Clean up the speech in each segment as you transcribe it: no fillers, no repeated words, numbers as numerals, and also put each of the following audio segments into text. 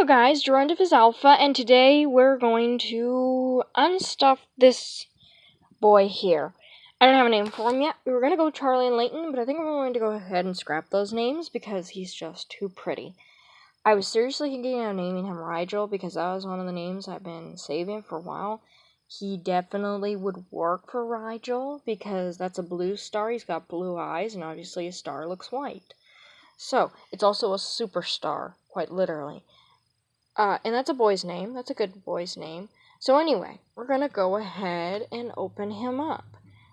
Hello guys, didnt is Alpha, and today we're going to unstuff this boy here. I don't have a name for him yet. We were going to go Charlie and Layton, but I think we're going to go ahead and scrap those names because he's just too pretty. I was seriously thinking of naming him Rigel because that was one of the names I've been saving for a while. He definitely would work for Rigel because that's a blue star. He's got blue eyes, and obviously a star looks white. So, it's also a superstar, quite literally. And that's a boy's name. That's a good boy's name. So anyway, we're going to go ahead and open him up.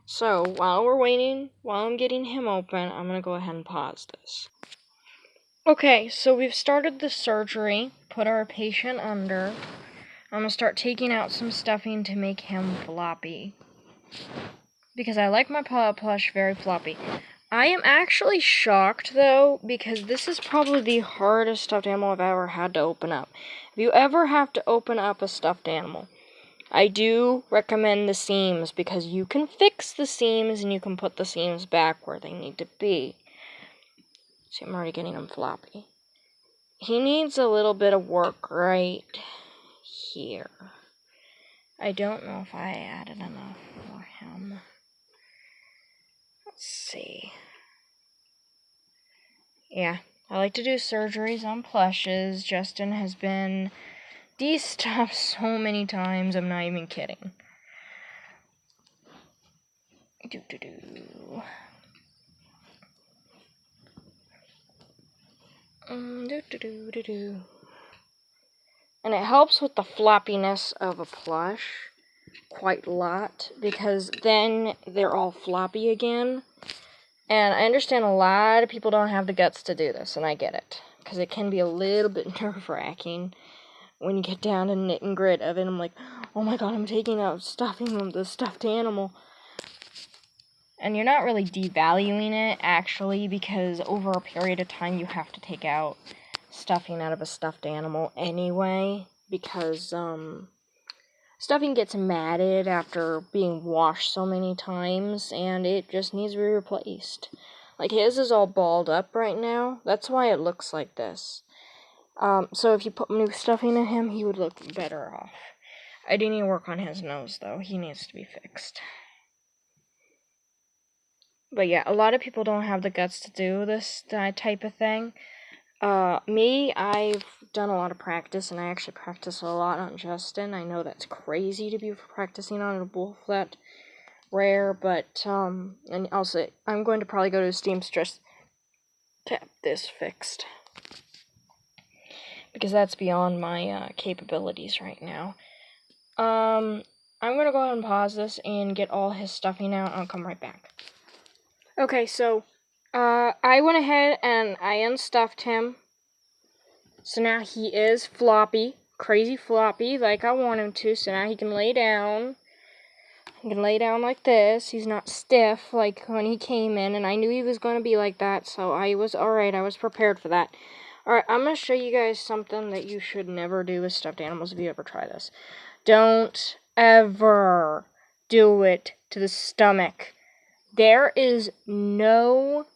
So while we're waiting, while I'm getting him open, I'm going to go ahead and pause this. Okay, so we've started the surgery. Put our patient under. I'm going to start taking out some stuffing to make him floppy. Because I like my plush very floppy. I am actually shocked, though, because this is probably the hardest stuffed animal I've ever had to open up. If you ever have to open up a stuffed animal, I do recommend the seams, because you can fix the seams and you can put the seams back where they need to be. See, I'm already getting him floppy. He needs a little bit of work right here. I don't know if I added enough for him. Let's see. Yeah, I like to do surgeries on plushes. Justin has been de-stuffed so many times, I'm not even kidding. And it helps with the floppiness of a plush quite a lot, because then they're all floppy again. And I understand a lot of people don't have the guts to do this, and I get it, because it can be a little bit nerve-wracking when you get down to nit and grit of it. I'm like, oh my god, I'm taking out stuffing of the stuffed animal. And you're not really devaluing it, actually, because over a period of time you have to take out stuffing out of a stuffed animal anyway, because stuffing gets matted after being washed so many times, and it just needs to be replaced. Like, his is all balled up right now. That's why it looks like this. So if you put new stuffing in him, he would look better off. I do need to work on his nose, though. He needs to be fixed. But yeah, a lot of people don't have the guts to do this type of thing. Me, I've done a lot of practice, and I actually practice a lot on Justin. I know that's crazy to be practicing on a wolf that rare, but, and also, I'm going to probably go to Steam Stress to have this fixed. Because that's beyond my, capabilities right now. I'm gonna go ahead and pause this and get all his stuffing out, and I'll come right back. Okay, so, I went ahead and I unstuffed him. So now he is floppy, crazy floppy, like I want him to. So now he can lay down. He can lay down like this. He's not stiff like when he came in, and I knew he was going to be like that, so I was alright. I was prepared for that. Alright, I'm going to show you guys something that you should never do with stuffed animals if you ever try this. Don't ever do it to the stomach. There is no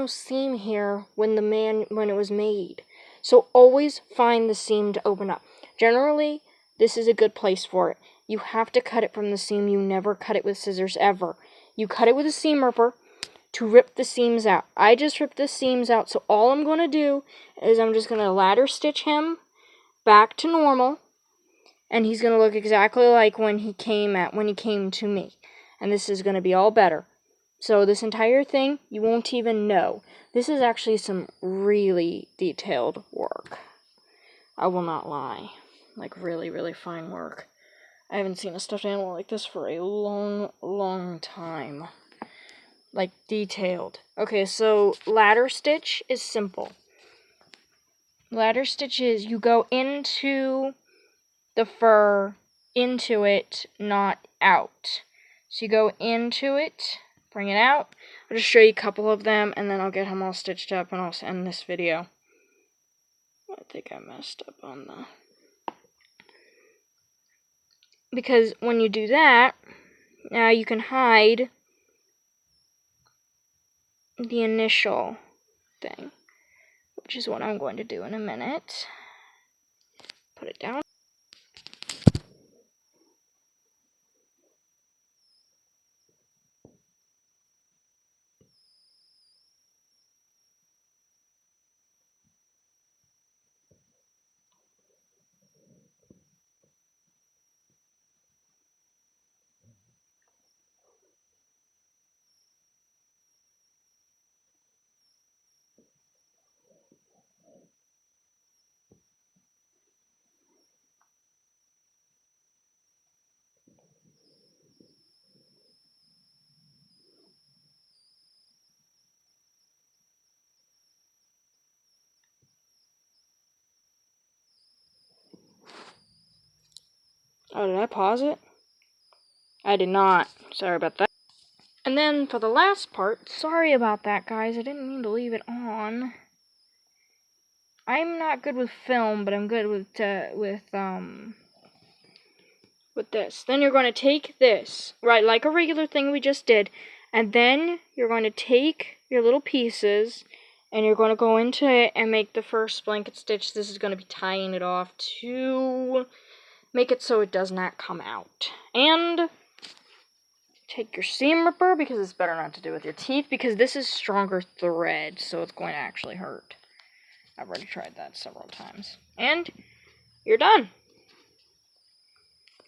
seam here when it was made. So always find the seam to open up. Generally, this is a good place for it. You have to cut it from the seam. You never cut it with scissors ever. You cut it with a seam ripper to rip the seams out. I just ripped the seams out, so all I'm going to do is I'm just going to ladder stitch him back to normal, and he's going to look exactly like when he came to me. And this is going to be all better. So this entire thing, you won't even know. This is actually some really detailed work. I will not lie. Like, really, really fine work. I haven't seen a stuffed animal like this for a long, long time. Like, detailed. Okay, so ladder stitch is simple. Ladder stitch is you go into the fur, into it, not out. So you go into it, bring it out. I'll just show you a couple of them, and then I'll get him all stitched up, and I'll end this video. I think I messed up on the... Because when you do that, now you can hide the initial thing. which is what I'm going to do in a minute. Put it down. Oh, did I pause it? I did not. Sorry about that. And then for the last part, sorry about that, guys. I didn't mean to leave it on. I'm not good with film, but I'm good with this. Then you're going to take this, right, like a regular thing we just did, and then you're going to take your little pieces, and you're going to go into it and make the first blanket stitch. This is going to be tying it off to make it so it does not come out. And take your seam ripper, because it's better not to do with your teeth, because this is stronger thread, so it's going to actually hurt. I've already tried that several times. And you're done.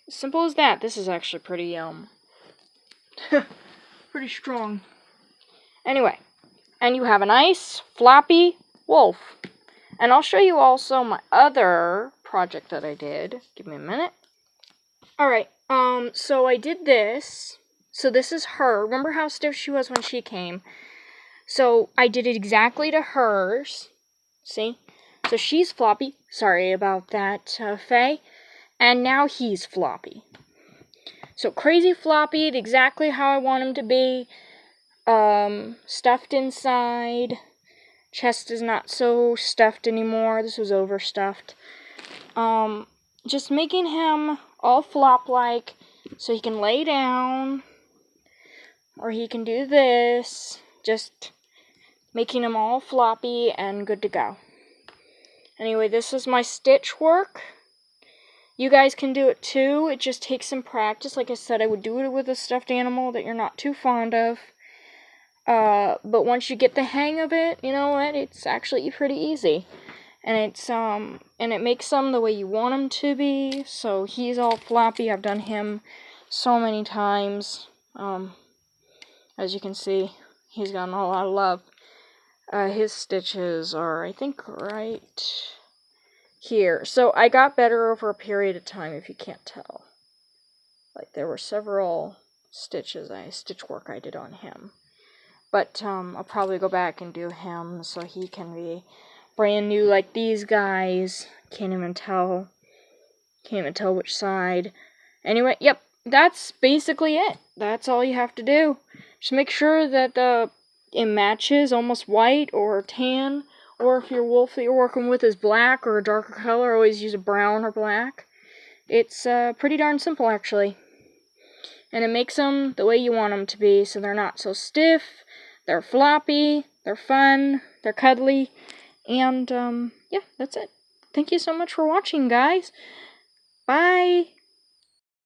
As simple as that. This is actually pretty, pretty strong. Anyway, and you have a nice, floppy wolf. And I'll show you also my other project that I did. Give me a minute. Alright, so I did this. So this is her. Remember how stiff she was when she came? So I did it exactly to hers. See? So she's floppy. Sorry about that, Faye. And now he's floppy. So crazy floppy, exactly how I want him to be. Stuffed inside. Chest is not so stuffed anymore. This was overstuffed. Just making him all flop-like so he can lay down. Or he can do this. Just making him all floppy and good to go. Anyway, this is my stitch work. You guys can do it too. It just takes some practice. Like I said, I would do it with a stuffed animal that you're not too fond of. But once you get the hang of it, you know what? It's actually pretty easy. And it's and it makes them the way you want them to be. So he's all floppy. I've done him so many times. As you can see, he's gotten a lot of love. His stitches are, I think, right here. So I got better over a period of time, if you can't tell. Like, there were several stitch work I did on him. But I'll probably go back and do him so he can be brand new like these guys. Can't even tell which side. Anyway, yep, that's basically it. That's all you have to do. Just make sure that it matches, almost white or tan, or if your wolf that you're working with is black or a darker color, always use a brown or black. It's pretty darn simple, actually. And it makes them the way you want them to be, so they're not so stiff, they're floppy, they're fun, they're cuddly, and yeah, that's it. Thank you so much for watching, guys. Bye!